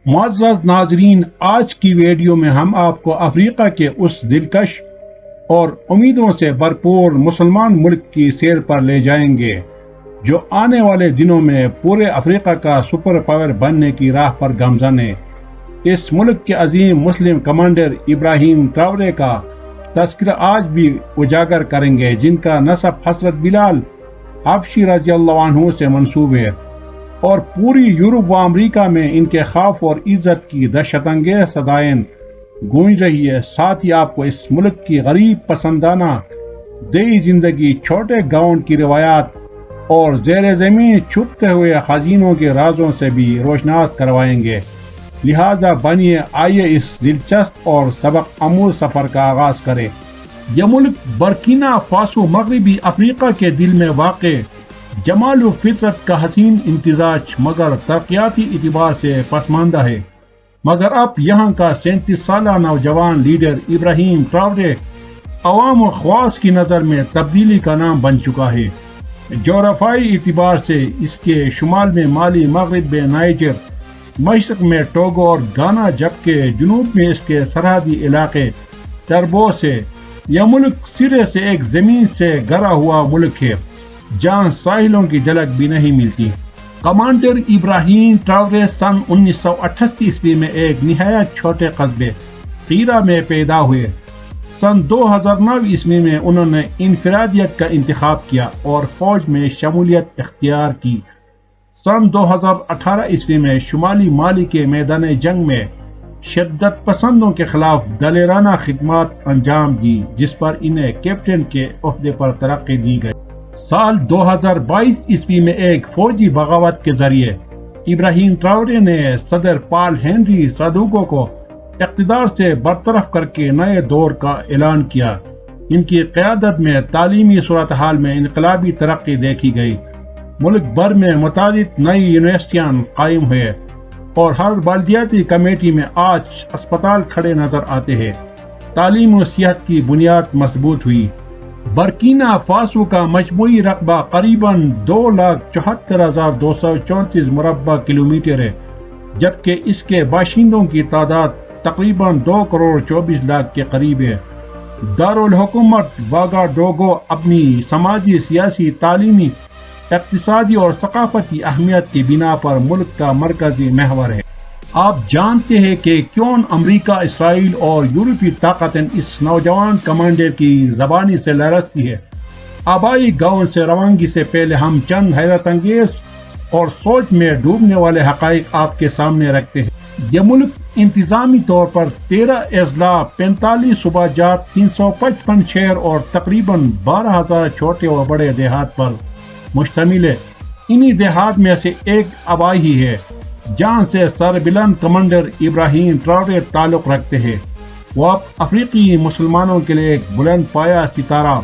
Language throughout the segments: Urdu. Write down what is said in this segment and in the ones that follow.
معزز ناظرین، آج کی ویڈیو میں ہم آپ کو افریقہ کے اس دلکش اور امیدوں سے بھرپور مسلمان ملک کی سیر پر لے جائیں گے جو آنے والے دنوں میں پورے افریقہ کا سپر پاور بننے کی راہ پر گامزن ہے۔ اس ملک کے عظیم مسلم کمانڈر ابراہیم ٹراورے کا تذکرہ آج بھی اجاگر کریں گے، جن کا نسب حضرت بلال حبشی رضی اللہ عنہ سے منسوب ہے اور پوری یورپ و امریکہ میں ان کے خوف اور عزت کی دہشت انگیز صدائیں گونج رہی ہے۔ ساتھ ہی آپ کو اس ملک کی غریب پسندانہ دیہی زندگی، چھوٹے گاؤں کی روایات اور زیر زمین چھپتے ہوئے خزینوں کے رازوں سے بھی روشناس کروائیں گے۔ لہٰذا بنیے، آئیے اس دلچسپ اور سبق آموز سفر کا آغاز کریں۔ یہ ملک برکینا فاسو مغربی افریقہ کے دل میں واقع جمال و فطرت کا حسین امتزاج مگر ترقیاتی اعتبار سے پسماندہ ہے، مگر اب یہاں کا 37 سالہ نوجوان لیڈر ابراہیم ٹراورے عوام و خواص کی نظر میں تبدیلی کا نام بن چکا ہے۔ جغرافیائی اعتبار سے اس کے شمال میں مالی، مغرب میں نائجر، مشرق میں ٹوگو اور گانا، جبکہ جنوب میں اس کے سرحدی علاقے ٹربوس ہے۔ یہ ملک سرے سے ایک زمین سے گھرا ہوا ملک ہے جہاں ساحلوں کی جھلک بھی نہیں ملتی۔ کمانڈر ابراہیم ٹراورے سن 1988 عیسوی میں ایک نہایت چھوٹے قصبے قیرہ میں پیدا ہوئے۔ سن 2009 عیسوی میں انہوں نے انفرادیت کا انتخاب کیا اور فوج میں شمولیت اختیار کی۔ سن 2018 عیسوی میں شمالی مالی کے میدان جنگ میں شدت پسندوں کے خلاف دلیرانہ خدمات انجام دی، جس پر انہیں کیپٹن کے عہدے پر ترقی دی گئی۔ سال 2022 عیسوی میں ایک فوجی بغاوت کے ذریعے ابراہیم ٹراورے نے صدر پال ہنری سادوگو کو اقتدار سے برطرف کر کے نئے دور کا اعلان کیا۔ ان کی قیادت میں تعلیمی صورتحال میں انقلابی ترقی دیکھی گئی۔ ملک بھر میں متعدد نئی یونیورسٹیاں قائم ہوئے اور ہر بلدیاتی کمیٹی میں آج اسپتال کھڑے نظر آتے ہیں۔ تعلیم و صحت کی بنیاد مضبوط ہوئی۔ برکینا فاسو کا مجموعی رقبہ قریباً 2,74,234 مربع کلومیٹر ہے، جبکہ اس کے باشندوں کی تعداد تقریباً 2,24,00,000 کے قریب ہے۔ دارالحکومت واگاڈوگو اپنی سماجی، سیاسی، تعلیمی، اقتصادی اور ثقافتی اہمیت کی بنا پر ملک کا مرکزی محور ہے۔ آپ جانتے ہیں کہ کیوں امریکہ، اسرائیل اور یورپی طاقتیں اس نوجوان کمانڈر کی زبانی سے لرزتی ہے۔ آبائی گاؤں سے روانگی سے پہلے ہم چند حیرت انگیز اور سوچ میں ڈوبنے والے حقائق آپ کے سامنے رکھتے ہیں۔ یہ ملک انتظامی طور پر 13 اضلاع، 45 صوبہ جات، 355 شہر اور تقریباً 12,000 چھوٹے و بڑے دیہات پر مشتمل ہے۔ انہی دیہات میں سے ایک آبائی ہے جہاں سے سربلند کمانڈر ابراہیم ٹراورے تعلق رکھتے ہیں۔ وہ اب افریقی مسلمانوں کے لیے ایک بلند پایہ ستارہ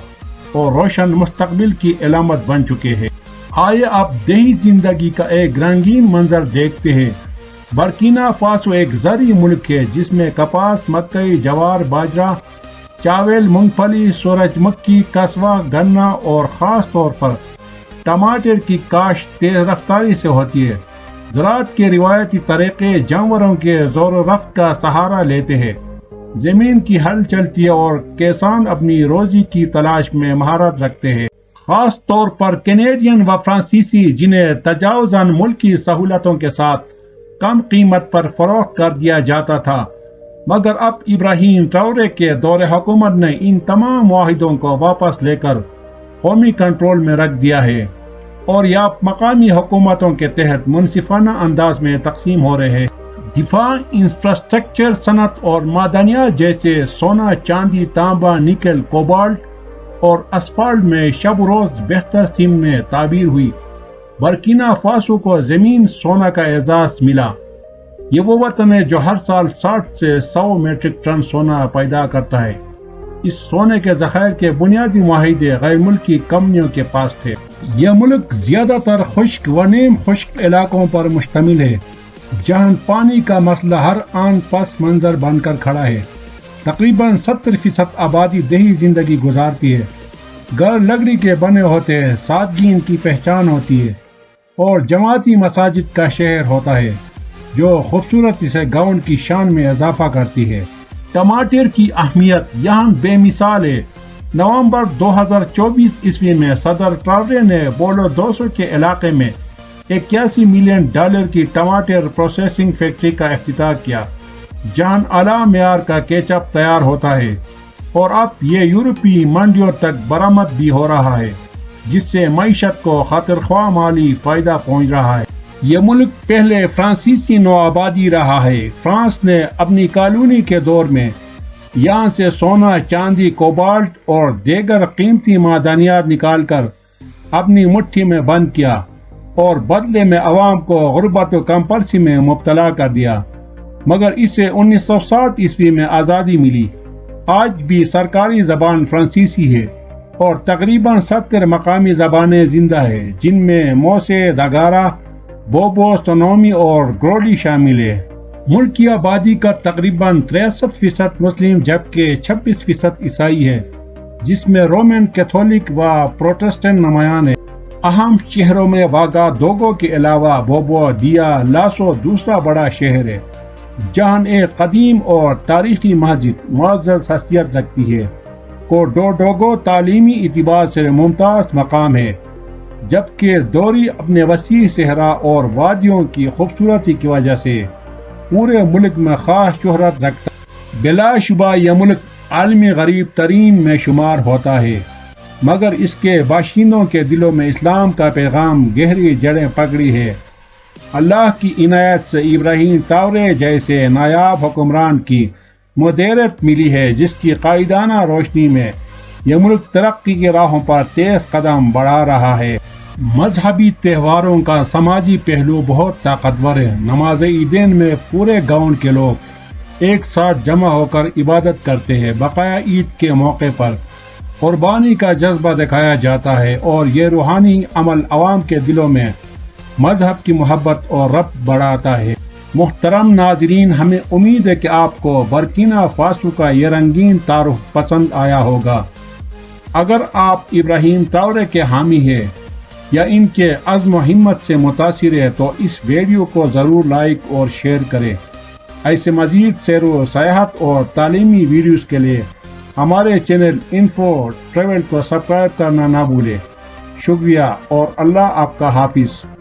اور روشن مستقبل کی علامت بن چکے ہیں۔ آئیے اب دیہی زندگی کا ایک رنگین منظر دیکھتے ہیں۔ برکینا فاسو ایک زرعی ملک ہے جس میں کپاس، مکئی، جوار، باجرہ، چاول، مونگ پھلی، سورج مکھی، قصبہ، گنا اور خاص طور پر ٹماٹر کی کاشت تیز رفتاری سے ہوتی ہے۔ زراعت کے روایتی طریقے جانوروں کے زور و رفت کا سہارا لیتے ہیں۔ زمین کی ہل چلتی ہے اور کسان اپنی روزی کی تلاش میں مہارت رکھتے ہیں، خاص طور پر کینیڈین و فرانسیسی، جنہیں تجاوزاً ملکی سہولتوں کے ساتھ کم قیمت پر فروخت کر دیا جاتا تھا، مگر اب ابراہیم ٹراورے کے دور حکومت نے ان تمام معاہدوں کو واپس لے کر قومی کنٹرول میں رکھ دیا ہے اور یہ اب مقامی حکومتوں کے تحت منصفانہ انداز میں تقسیم ہو رہے ہیں۔ دفاع، انفراسٹرکچر، صنعت اور معدنیات جیسے سونا، چاندی، تانبا، نکل، کوبالٹ اور اسفالٹ میں شب و روز بہتر سمت میں تعبیر ہوئی۔ برکینا فاسو کو زمین سونا کا اعزاز ملا۔ یہ وہ وطن ہے جو ہر سال 60 سے 100 میٹرک ٹن سونا پیدا کرتا ہے۔ اس سونے کے ذخائر کے بنیادی معاہدے غیر ملکی کمپنیوں کے پاس تھے۔ یہ ملک زیادہ تر خشک و نیم خشک علاقوں پر مشتمل ہے جہاں پانی کا مسئلہ ہر آن پس منظر بن کر کھڑا ہے۔ تقریباً 70% آبادی دیہی زندگی گزارتی ہے۔ گھر لکڑی کے بنے ہوتے ہیں، سادگی ان کی پہچان ہوتی ہے اور جماعتی مساجد کا شہر ہوتا ہے۔ جو خوبصورتی سے گاؤن کی شان میں اضافہ کرتی ہے۔ ٹماٹر کی اہمیت یہاں بے مثال ہے۔ نومبر 2024 عیسوی میں صدر ٹراورے نے بولو دوسو کے علاقے میں $81 ملین کی ٹماٹر پروسیسنگ فیکٹری کا افتتاح کیا، جہاں اعلیٰ معیار کا کیچپ تیار ہوتا ہے اور اب یہ یورپی منڈیوں تک برآمد بھی ہو رہا ہے، جس سے معیشت کو خاطر خواہ مالی فائدہ پہنچ رہا ہے۔ یہ ملک پہلے فرانسیسی نوآبادی رہا ہے۔ فرانس نے اپنی کالونی کے دور میں یہاں سے سونا، چاندی، کوبالٹ اور دیگر قیمتی معدنیات نکال کر اپنی مٹھی میں بند کیا اور بدلے میں عوام کو غربت و کمپرسی میں مبتلا کر دیا، مگر اسے 1960 عیسوی میں آزادی ملی۔ آج بھی سرکاری زبان فرانسیسی ہے اور تقریباً 70 مقامی زبانیں زندہ ہیں، جن میں موسے، داگارا، بوبو، سونومی اور گرولی شامل ہے۔ ملک کی آبادی کا تقریباً 63% مسلم جبکہ 26% عیسائی ہے، جس میں رومن کیتھولک و پروٹسٹنٹ نمایاں ہیں۔ اہم شہروں میں واگا ڈوگو کے علاوہ بوبو دیا لاسو دوسرا بڑا شہر ہے، جہاں ایک قدیم اور تاریخی مسجد معزز حیثیت رکھتی ہے۔ کوڈوڈوگو تعلیمی اعتبار سے ممتاز مقام ہے، جبکہ دوری اپنے وسیع صحرا اور وادیوں کی خوبصورتی کی وجہ سے پورے ملک میں خاص شہرت رکھتا ہے۔ بلا شبہ یہ ملک عالمی غریب ترین میں شمار ہوتا ہے، مگر اس کے باشندوں کے دلوں میں اسلام کا پیغام گہری جڑیں پکڑی ہے۔ اللہ کی عنایت سے ابراہیم ٹراورے جیسے نایاب حکمران کی مدیریت ملی ہے، جس کی قائدانہ روشنی میں یہ ملک ترقی کی راہوں پر تیز قدم بڑھا رہا ہے۔ مذہبی تہواروں کا سماجی پہلو بہت طاقتور ہے۔ نماز عیدین میں پورے گاؤں کے لوگ ایک ساتھ جمع ہو کر عبادت کرتے ہیں۔ بقایا عید کے موقع پر قربانی کا جذبہ دکھایا جاتا ہے اور یہ روحانی عمل عوام کے دلوں میں مذہب کی محبت اور ربط بڑھاتا ہے۔ محترم ناظرین، ہمیں امید ہے کہ آپ کو برکینا فاسو کا یہ رنگین تعارف پسند آیا ہوگا۔ اگر آپ ابراہیم ٹراورے کے حامی ہیں یا ان کے عزم و ہمت سے متاثر ہے تو اس ویڈیو کو ضرور لائک اور شیئر کریں۔ ایسے مزید سیر و سیاحت اور تعلیمی ویڈیوز کے لیے ہمارے چینل انفو ٹریول کو سبسکرائب کرنا نہ بھولیں۔ شکریہ اور اللہ آپ کا حافظ۔